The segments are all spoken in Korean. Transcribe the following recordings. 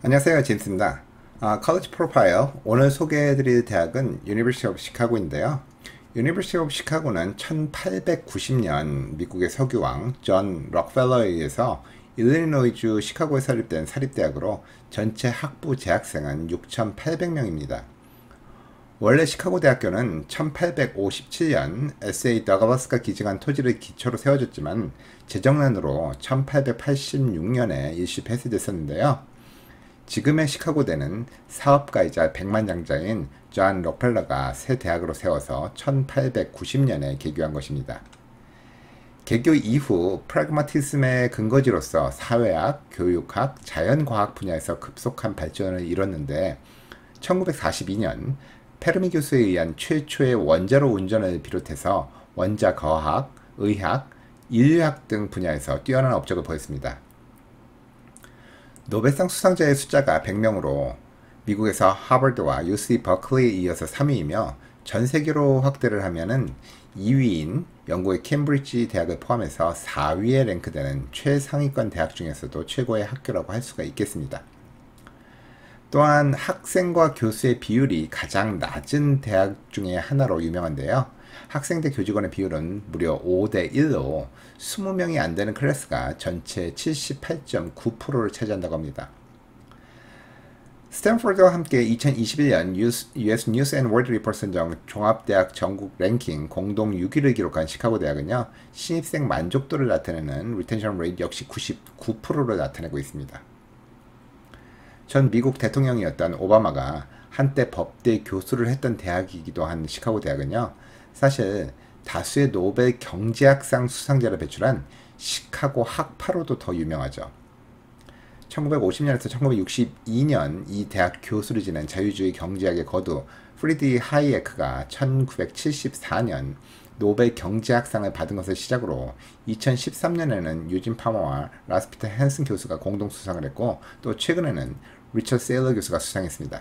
안녕하세요, 제임스입니다. 컬리지 프로파일 오늘 소개해드릴 대학은 유니버시티 오브 시카고인데요. 유니버시티 오브 시카고는 1890년 미국의 석유왕 존 록펠러에 의해서 일리노이주 시카고에 설립된 사립대학으로 전체 학부 재학생은 6,800명입니다. 원래 시카고 대학교는 1857년 S.A. 더글라스가 기증한 토지를 기초로 세워졌지만 재정난으로 1886년에 일시 폐쇄됐었는데요. 지금의 시카고대는 사업가이자 백만장자인 존 록펠러가 새 대학으로 세워서 1890년에 개교한 것입니다. 개교 이후 프라그마티즘의 근거지로서 사회학, 교육학, 자연과학 분야에서 급속한 발전을 이뤘는데 1942년 페르미 교수에 의한 최초의 원자로 운전을 비롯해서 원자거학, 의학, 인류학 등 분야에서 뛰어난 업적을 보였습니다. 노벨상 수상자의 숫자가 100명으로 미국에서 하버드와 UC 버클리에 이어서 3위이며 전 세계로 확대를 하면은 2위인 영국의 캠브리지 대학을 포함해서 4위에 랭크되는 최상위권 대학 중에서도 최고의 학교라고 할 수가 있겠습니다. 또한 학생과 교수의 비율이 가장 낮은 대학 중에 하나로 유명한데요. 학생 대 교직원의 비율은 무려 5대 1로 20명이 안 되는 클래스가 전체 78.9%를 차지한다고 합니다. 스탠포드와 함께 2021년 US News and World Report 선정 종합대학 전국 랭킹 공동 6위를 기록한 시카고 대학은요. 신입생 만족도를 나타내는 리텐션 레이트 역시 99%를 나타내고 있습니다. 전 미국 대통령이었던 오바마가 한때 법대 교수를 했던 대학이기도 한 시카고 대학은요. 사실 다수의 노벨 경제학상 수상자를 배출한 시카고 학파로도 더 유명하죠. 1950년에서 1962년 이 대학 교수를 지낸 자유주의 경제학의 거두 프리드리히 하이에크가 1974년 노벨 경제학상을 받은 것을 시작으로 2013년에는 유진 파머와 라스피터 헨슨 교수가 공동 수상을 했고 또 최근에는 리처드 세일러 교수가 수상했습니다.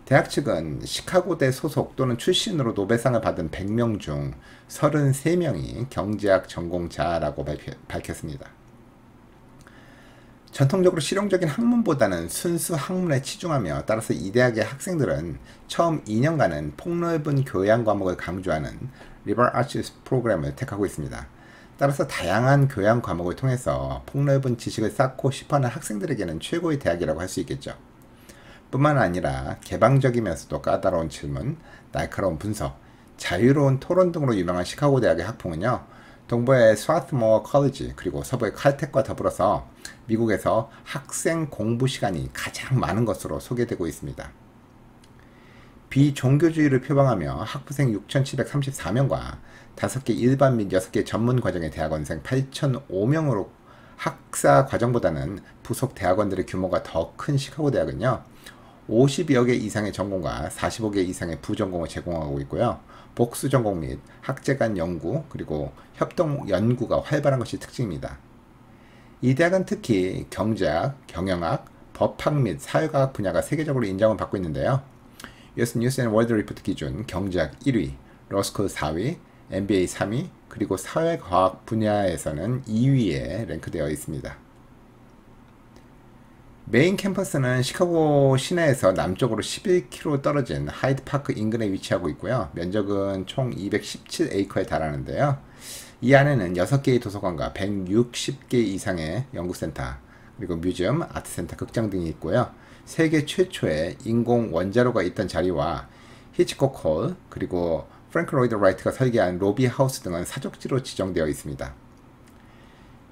대학 측은 시카고대 소속 또는 출신으로 노벨상을 받은 100명 중 33명이 경제학 전공자라고 밝혔습니다. 전통적으로 실용적인 학문보다는 순수 학문에 치중하며 따라서 이 대학의 학생들은 처음 2년간은 폭넓은 교양 과목을 강조하는 리버럴 아츠 프로그램을 택하고 있습니다. 따라서 다양한 교양 과목을 통해서 폭넓은 지식을 쌓고 싶어하는 학생들에게는 최고의 대학이라고 할 수 있겠죠. 뿐만 아니라 개방적이면서도 까다로운 질문, 날카로운 분석, 자유로운 토론 등으로 유명한 시카고 대학의 학풍은요. 동부의 스와트모어 컬리지 그리고 서부의 칼텍과 더불어서 미국에서 학생 공부 시간이 가장 많은 것으로 소개되고 있습니다. 비종교주의를 표방하며 학부생 6,734명과 5개 일반 및 6개 전문 과정의 대학원생 8,005명으로 학사 과정보다는 부속 대학원들의 규모가 더 큰 시카고 대학은요. 50여 개 이상의 전공과 45개 이상의 부전공을 제공하고 있고요. 복수 전공 및 학제 간 연구 그리고 협동 연구가 활발한 것이 특징입니다. 이 대학은 특히 경제학, 경영학, 법학 및 사회과학 분야가 세계적으로 인정을 받고 있는데요. US News and World Report 기준 경제학 1위, 러스쿨 4위, MBA 3위, 그리고 사회과학 분야에서는 2위에 랭크되어 있습니다. 메인 캠퍼스는 시카고 시내에서 남쪽으로 11km 떨어진 하이드파크 인근에 위치하고 있고요. 면적은 총 217에이커에 달하는데요. 이 안에는 6개의 도서관과 160개 이상의 연구센터, 그리고 뮤지엄, 아트센터, 극장 등이 있고요. 세계 최초의 인공 원자로가 있던 자리와 히치콕 홀, 그리고 프랭크 로이드 라이트가 설계한 로비 하우스 등은 사적지로 지정되어 있습니다.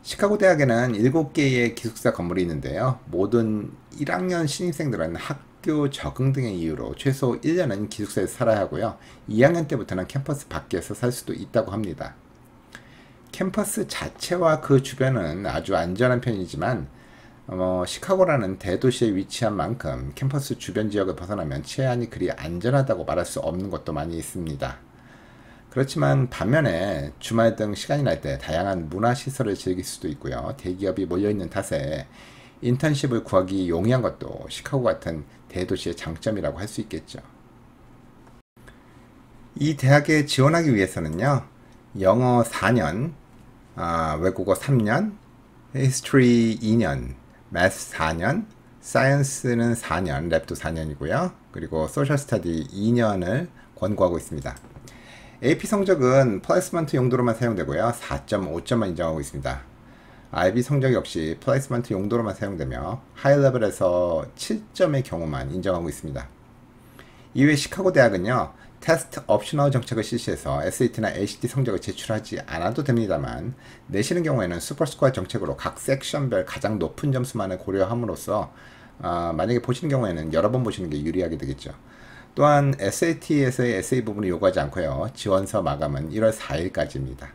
시카고 대학에는 7개의 기숙사 건물이 있는데요. 모든 1학년 신입생들은 학교 적응 등의 이유로 최소 1년은 기숙사에서 살아야 하고요. 2학년 때부터는 캠퍼스 밖에서 살 수도 있다고 합니다. 캠퍼스 자체와 그 주변은 아주 안전한 편이지만 시카고라는 대도시에 위치한 만큼 캠퍼스 주변 지역을 벗어나면 치안이 그리 안전하다고 말할 수 없는 곳도 많이 있습니다. 그렇지만 반면에 주말 등 시간이 날 때 다양한 문화시설을 즐길 수도 있고요. 대기업이 몰려있는 탓에 인턴십을 구하기 용이한 것도 시카고 같은 대도시의 장점이라고 할 수 있겠죠. 이 대학에 지원하기 위해서는요. 영어 4년, 외국어 3년, History 2년, Math 4년, 사이언스는 4년, 랩도 4년이고요. 그리고 소셜 스터디 2년을 권고하고 있습니다. AP 성적은 플레이스먼트 용도로만 사용되고요. 4.5점만 인정하고 있습니다. IB 성적 역시 플레이스먼트 용도로만 사용되며 하이 레벨에서 7점의 경우만 인정하고 있습니다. 이외 시카고 대학은요, 테스트 옵셔널 정책을 실시해서 SAT나 ACT 성적을 제출하지 않아도 됩니다만, 내시는 경우에는 슈퍼스코어 정책으로 각 섹션별 가장 높은 점수만을 고려함으로써 만약에 보시는 경우에는 여러 번 보시는 게 유리하게 되겠죠. 또한 SAT에서의 에세이 부분을 요구하지 않고요. 지원서 마감은 1월 4일까지입니다.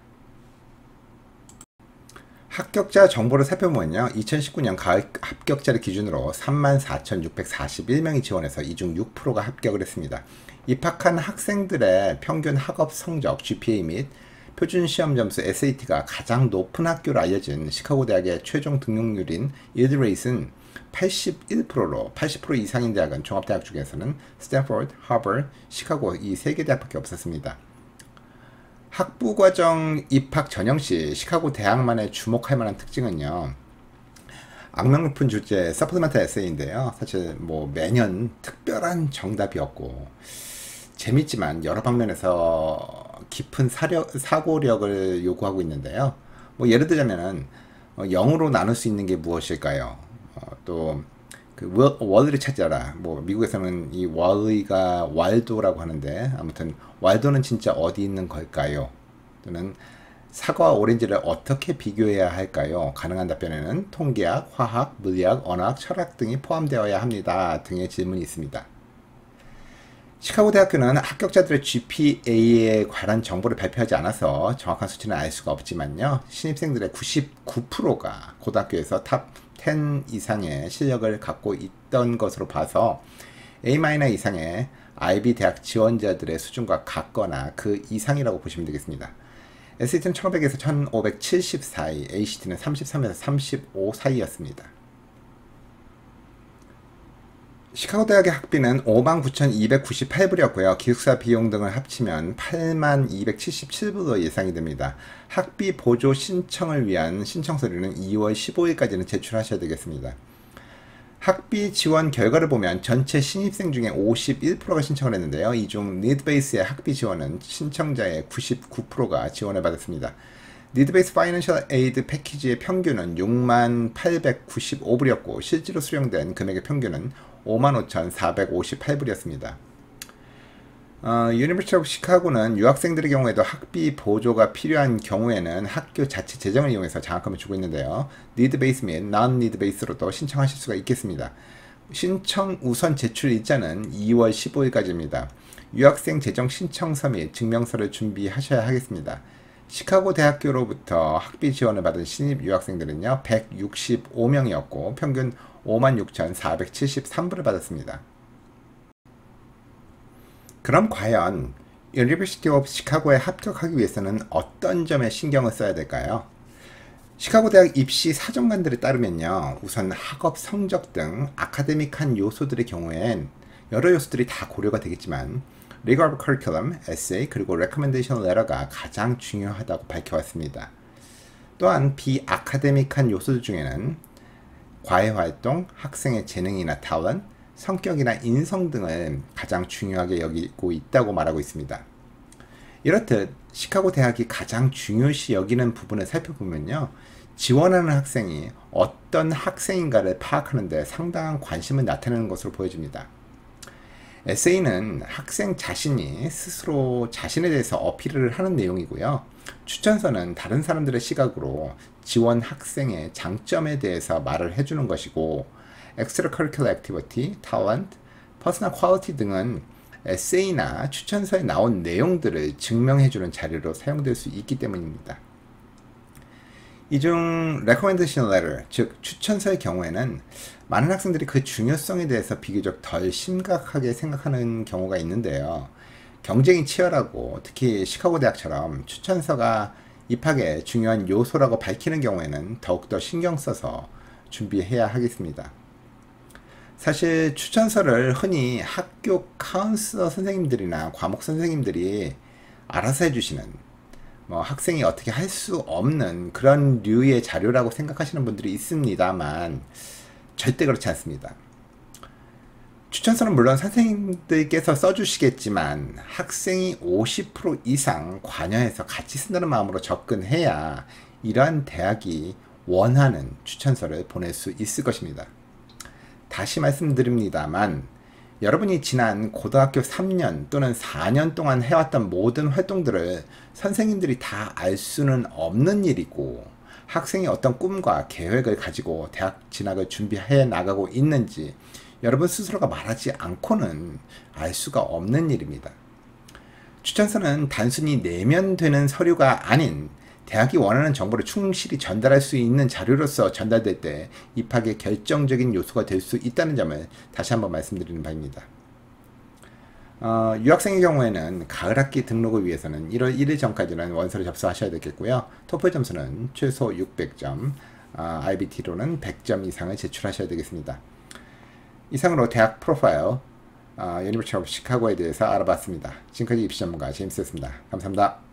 합격자 정보를 살펴보면요. 2019년 가을 합격자를 기준으로 34,641명이 지원해서 이 중 6%가 합격을 했습니다. 입학한 학생들의 평균 학업 성적 GPA 및 표준 시험 점수 SAT가 가장 높은 학교로 알려진 시카고 대학의 최종 등록률인 일드레이스는 81%로 80% 이상인 대학은 종합대학 중에서는 스탠포드, 하버드, 시카고 이 3개 대학밖에 없었습니다. 학부과정 입학 전형 시 시카고 대학만의 주목할 만한 특징은요. 악명 높은 주제 서플리먼트 에세이인데요. 사실 뭐 매년 특별한 정답이 없고 재밌지만 여러 방면에서 깊은 사고력을 요구하고 있는데요. 뭐 예를 들자면은 0으로 나눌 수 있는 게 무엇일까요? 또 그 월리를 찾아라. 뭐 미국에서는 이 월리가 왈도라고 하는데 아무튼 왈도는 진짜 어디 있는 걸까요? 또는 사과와 오렌지를 어떻게 비교해야 할까요? 가능한 답변에는 통계학, 화학, 물리학, 언어학, 철학 등이 포함되어야 합니다. 등의 질문이 있습니다. 시카고 대학교는 합격자들의 GPA에 관한 정보를 발표하지 않아서 정확한 수치는 알 수가 없지만요. 신입생들의 99%가 고등학교에서 탑 10 이상의 실력을 갖고 있던 것으로 봐서 A- 이상의 IB 대학 지원자들의 수준과 같거나 그 이상이라고 보시면 되겠습니다. SAT는 1500에서 1570 사이, ACT는 33에서 35 사이였습니다. 시카고 대학의 학비는 59,298불이었고요. 기숙사 비용 등을 합치면 82,277불로 예상이 됩니다. 학비 보조 신청을 위한 신청 서류는 2월 15일까지는 제출하셔야 되겠습니다. 학비 지원 결과를 보면 전체 신입생 중에 51%가 신청을 했는데요. 이 중 니드베이스의 학비 지원은 신청자의 99%가 지원을 받았습니다. 니드베이스 파이낸셜 에이드 패키지의 평균은 68,995불이었고 실제로 수령된 금액의 평균은 55,458불이었습니다. 유니버시티 오브 시카고는 유학생들의 경우에도 학비 보조가 필요한 경우에는 학교 자체 재정을 이용해서 장학금을 주고 있는데요. 니드베이스 및 non-니드베이스로도 신청하실 수가 있겠습니다. 신청 우선 제출 일자는 2월 15일까지입니다. 유학생 재정 신청서 및 증명서를 준비하셔야 하겠습니다. 시카고 대학교로부터 학비 지원을 받은 신입 유학생들은요 165명이었고 평균 56,473불을 받았습니다. 그럼 과연 유니버시티 오브 시카고에 합격하기 위해서는 어떤 점에 신경을 써야 될까요? 시카고 대학 입시 사정관들에 따르면요 우선 학업 성적 등 아카데믹한 요소들의 경우엔 여러 요소들이 다 고려가 되겠지만 Rigor of Curriculum, Essay, 그리고 Recommendation Letter가 가장 중요하다고 밝혀왔습니다. 또한 비아카데믹한 요소들 중에는 과외활동, 학생의 재능이나 talent, 성격이나 인성 등을 가장 중요하게 여기고 있다고 말하고 있습니다. 이렇듯 시카고 대학이 가장 중요시 여기는 부분을 살펴보면요. 지원하는 학생이 어떤 학생인가를 파악하는 데 상당한 관심을 나타내는 것으로 보여집니다. 에세이는 학생 자신이 스스로 자신에 대해서 어필을 하는 내용이고요. 추천서는 다른 사람들의 시각으로 지원 학생의 장점에 대해서 말을 해주는 것이고 Extracurricular Activity, Talent, Personal Quality 등은 에세이나 추천서에 나온 내용들을 증명해주는 자료로 사용될 수 있기 때문입니다. 이 중 Recommendation Letter, 즉 추천서의 경우에는 많은 학생들이 그 중요성에 대해서 비교적 덜 심각하게 생각하는 경우가 있는데요. 경쟁이 치열하고 특히 시카고 대학처럼 추천서가 입학의 중요한 요소라고 밝히는 경우에는 더욱더 신경 써서 준비해야 하겠습니다. 사실 추천서를 흔히 학교 카운슬러 선생님들이나 과목 선생님들이 알아서 해주시는 학생이 어떻게 할 수 없는 그런 류의 자료라고 생각하시는 분들이 있습니다만 절대 그렇지 않습니다. 추천서는 물론 선생님들께서 써주시겠지만 학생이 50% 이상 관여해서 같이 쓴다는 마음으로 접근해야 이러한 대학이 원하는 추천서를 보낼 수 있을 것입니다. 다시 말씀드립니다만 여러분이 지난 고등학교 3년 또는 4년 동안 해왔던 모든 활동들을 선생님들이 다 알 수는 없는 일이고, 학생이 어떤 꿈과 계획을 가지고 대학 진학을 준비해 나가고 있는지 여러분 스스로가 말하지 않고는 알 수가 없는 일입니다. 추천서는 단순히 내면 되는 서류가 아닌 대학이 원하는 정보를 충실히 전달할 수 있는 자료로서 전달될 때 입학의 결정적인 요소가 될 수 있다는 점을 다시 한번 말씀드리는 바입니다. 유학생의 경우에는 가을 학기 등록을 위해서는 1월 1일 전까지는 원서를 접수하셔야 되겠고요. 토플 점수는 최소 600점, IBT로는 100점 이상을 제출하셔야 되겠습니다. 이상으로 대학 프로파일, 유니버시티 오브 시카고에 대해서 알아봤습니다. 지금까지 입시 전문가 제임스였습니다. 감사합니다.